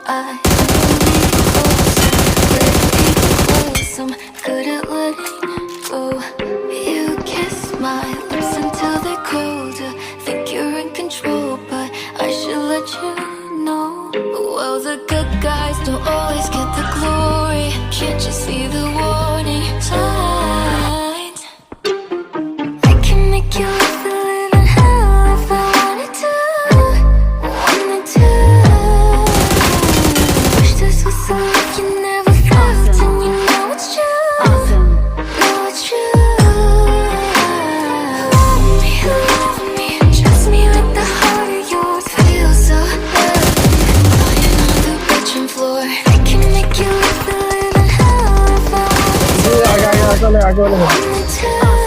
I close, I'm good at letting go. You kiss my lips until they're colder. Think you're in control, but I should let you know. Well, the good guys don't always get the glory. Can't you see the warning signs? I can make you live the living hell if I wanted to. Wanted to. Wish this was something you never felt, and you know it's true. Know it's true. Love me, trust me with the heart of yours. Feel so good, lying on the bedroom floor. I can make you live the living hell if I wanted to. আগে আগে আসলে আগে হলে